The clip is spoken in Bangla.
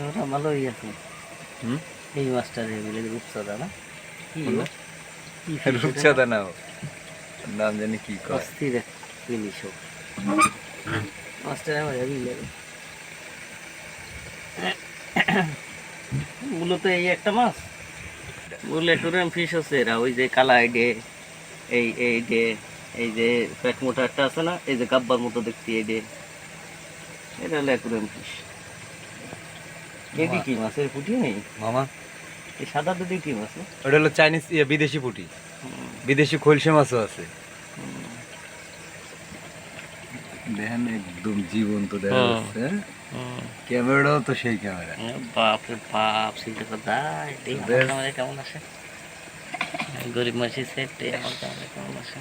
ওটা ভালোই আছে। হুম এই মাছটা বলে রূপচাঁদা না? কি ও? কি fish এটা? রূপচাঁদা না ও। নাম জানি কি কয়। অস্থির এক জিনিস ও। মাছটা আমার হেভি লাগে। মূলত এই একটা মাছ। বুলেটোরিয়াম ফিশ হচ্ছে এরা, ওই যে কালা আইডে, এই যে, এই যে পেট মোটা একটা আছে না, এই যে গাব্বার মতো দেখতে এই যে, এটা হলো অ্যাকুরিয়াম ফিশ। এটি কি মাছ? এর পুঁটি নেই? মামা এই সাদা দুধি কি মাছ? ওটা হলো চাইনিজ বিদেশি পুঁটি, হুম, বিদেশি খলসে মাছও আছে। হুম, দেখেন একদম জীবন্ত দেখা হুম, যাচ্ছে। হুম। ক্যামেরাও তো সেই ক্যামেরা। বাপ রে বাপ, চিন্তা কর যায় এই আমার বেশ ক্যামেরা কেমন আসে, গরিব মাসি সেট আমার ক্যামেরা কেমন আসে।